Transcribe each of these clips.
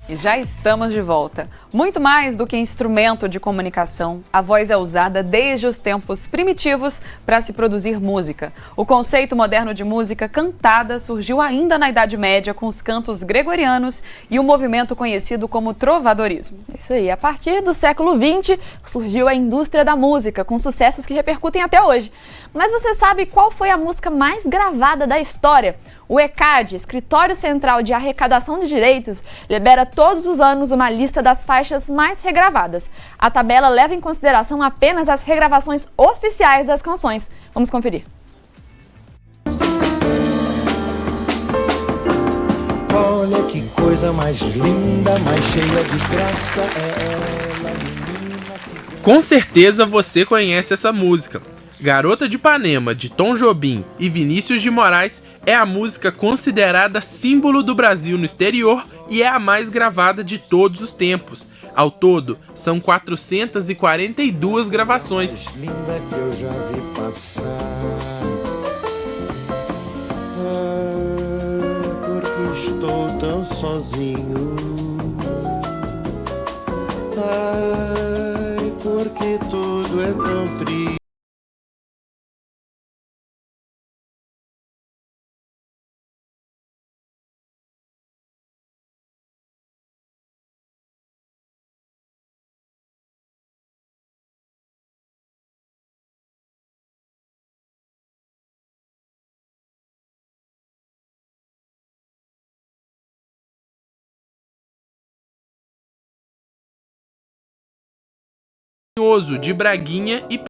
E já estamos de volta. Muito mais do que instrumento de comunicação, a voz é usada desde os tempos primitivos para se produzir música. O conceito moderno de música cantada surgiu ainda na Idade Média com os cantos gregorianos e o movimento conhecido como trovadorismo. Isso aí. A partir do século XX, surgiu a indústria da música, com sucessos que repercutem até hoje. Mas você sabe qual foi a música mais gravada da história? O ECAD, Escritório Central de Arrecadação de Direitos, libera todos os anos uma lista das faixas mais regravadas. A tabela leva em consideração apenas as regravações oficiais das canções. Vamos conferir. Olha que coisa mais linda, mais cheia de graça é ela, menina que... Com certeza você conhece essa música. Garota de Ipanema, de Tom Jobim e Vinícius de Moraes, é a música considerada símbolo do Brasil no exterior e é a mais gravada de todos os tempos. Ao todo, são 442 gravações. Mais linda que eu já vi passar. Porque estou tão sozinho. Ai, porque tudo é tão triste. De Braguinha e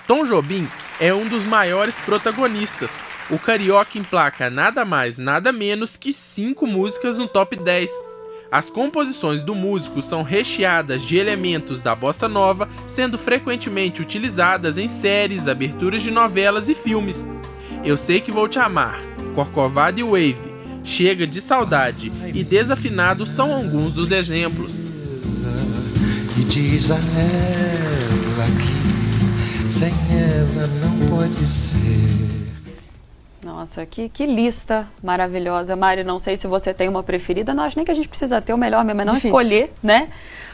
Tom Jobim é um dos maiores protagonistas. O carioca emplaca nada mais, nada menos que 5 músicas no top 10. As composições do músico são recheadas de elementos da bossa nova, sendo frequentemente utilizadas em séries, aberturas de novelas e filmes. Eu Sei Que Vou Te Amar, Corcovado e Wave, Chega de Saudade e Desafinado são alguns dos exemplos. E diz a ela que sem ela não pode ser. Nossa, que lista maravilhosa. Mari, não sei se você tem uma preferida, não acho nem que a gente precisa ter, o melhor mesmo é não escolher, né?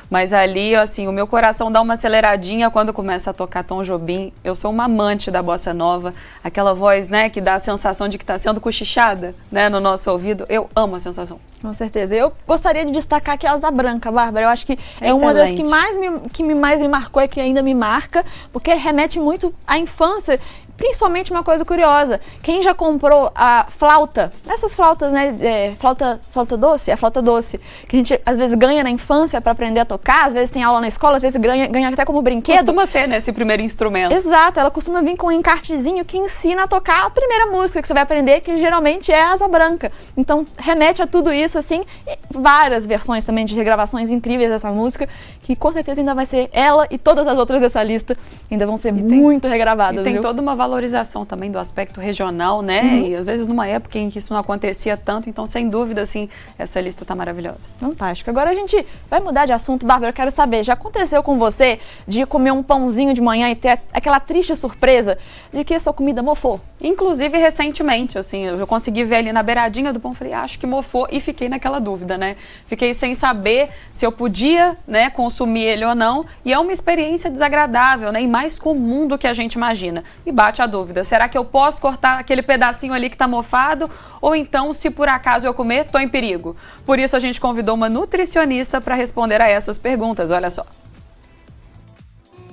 Mas ali, assim, o meu coração dá uma aceleradinha quando começa a tocar Tom Jobim. Eu sou uma amante da bossa nova, aquela voz, né, que dá a sensação de que está sendo cochichada, né, no nosso ouvido. Eu amo a sensação. Com certeza. Eu gostaria de destacar aqui a Asa Branca, Bárbara. Eu acho que é uma das que mais me marcou e que ainda me marca, porque remete muito à infância. Principalmente uma coisa curiosa, quem já comprou a flauta, essas flautas, né, flauta doce, a flauta doce, que a gente às vezes ganha na infância para aprender a tocar, às vezes tem aula na escola, às vezes ganha até como brinquedo. Costuma ser, né, esse primeiro instrumento. Exato, ela costuma vir com um encartezinho que ensina a tocar a primeira música que você vai aprender, que geralmente é a Asa Branca. Então remete a tudo isso, assim, e várias versões também de regravações incríveis dessa música, que com certeza ainda vai ser ela e todas as outras dessa lista ainda vão ser muito regravadas. E tem viu? toda uma valorização também do aspecto regional, né? E às vezes numa época em que isso não acontecia tanto, então sem dúvida, assim, essa lista tá maravilhosa. Fantástico. Agora a gente vai mudar de assunto. Bárbara, eu quero saber, já aconteceu com você de comer um pãozinho de manhã e ter aquela triste surpresa de que a sua comida mofou? Inclusive recentemente, assim, eu já consegui ver ali na beiradinha do pão, falei, acho que mofou e fiquei naquela dúvida, né? Fiquei sem saber se eu podia, né, consumir ele ou não, e é uma experiência desagradável, né, e mais comum do que a gente imagina. E bate a dúvida, será que eu posso cortar aquele pedacinho ali que está mofado? Ou então, se por acaso eu comer, estou em perigo? Por isso a gente convidou uma nutricionista para responder a essas perguntas, olha só.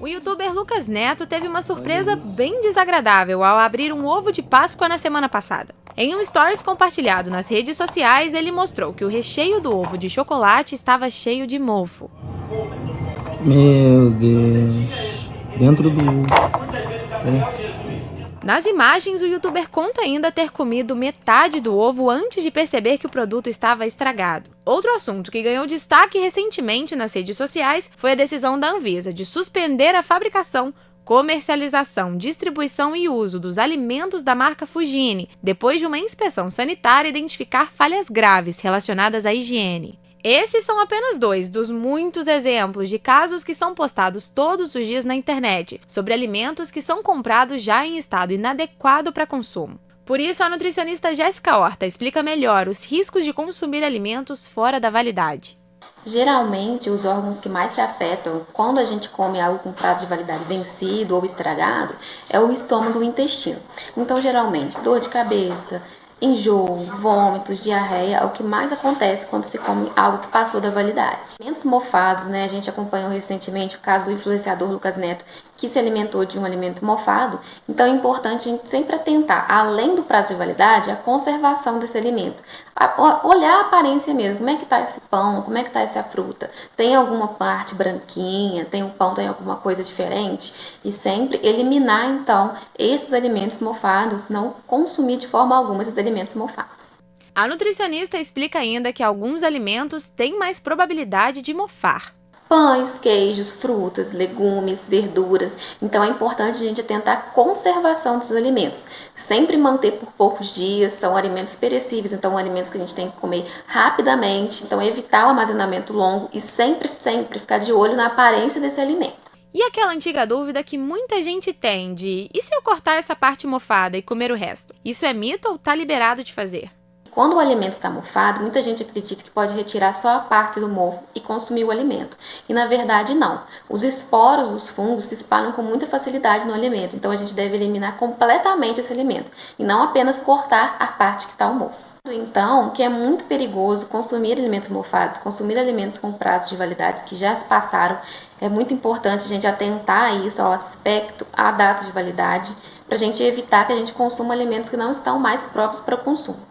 O youtuber Lucas Neto teve uma surpresa bem desagradável ao abrir um ovo de Páscoa na semana passada. Em um stories compartilhado nas redes sociais, ele mostrou que o recheio do ovo de chocolate estava cheio de mofo. Meu Deus, dentro do ovo. Nas imagens, o youtuber conta ainda ter comido metade do ovo antes de perceber que o produto estava estragado. Outro assunto que ganhou destaque recentemente nas redes sociais foi a decisão da Anvisa de suspender a fabricação, comercialização, distribuição e uso dos alimentos da marca Fugini, depois de uma inspeção sanitária identificar falhas graves relacionadas à higiene. Esses são apenas 2 dos muitos exemplos de casos que são postados todos os dias na internet sobre alimentos que são comprados já em estado inadequado para consumo. Por isso, a nutricionista Jéssica Horta explica melhor os riscos de consumir alimentos fora da validade. Geralmente, os órgãos que mais se afetam quando a gente come algo com prazo de validade vencido ou estragado é o estômago e o intestino. Então, geralmente, dor de cabeça, enjoo, vômitos, diarreia é o que mais acontece quando se come algo que passou da validade. Alimentos mofados, né? A gente acompanhou recentemente o caso do influenciador Lucas Neto, que se alimentou de um alimento mofado. Então é importante a gente sempre atentar, além do prazo de validade, a conservação desse alimento. Olhar a aparência mesmo, como é que está esse pão, como é que está essa fruta. Tem alguma parte branquinha, tem o pão, tem alguma coisa diferente? E sempre eliminar, então, esses alimentos mofados, não consumir de forma alguma esses alimentos mofados. A nutricionista explica ainda que alguns alimentos têm mais probabilidade de mofar. Pães, queijos, frutas, legumes, verduras. Então é importante a gente tentar a conservação desses alimentos. Sempre manter por poucos dias, são alimentos perecíveis, então alimentos que a gente tem que comer rapidamente. Então evitar o armazenamento longo e sempre ficar de olho na aparência desse alimento. E aquela antiga dúvida que muita gente tem de e se eu cortar essa parte mofada e comer o resto? Isso é mito ou tá liberado de fazer? Quando o alimento está mofado, muita gente acredita que pode retirar só a parte do mofo e consumir o alimento. E na verdade não. Os esporos dos fungos se espalham com muita facilidade no alimento, então a gente deve eliminar completamente esse alimento e não apenas cortar a parte que está o mofo. Então, que é muito perigoso consumir alimentos mofados, consumir alimentos com prazos de validade que já se passaram. É muito importante a gente atentar a isso, ao aspecto, à data de validade, para a gente evitar que a gente consuma alimentos que não estão mais próprios para o consumo.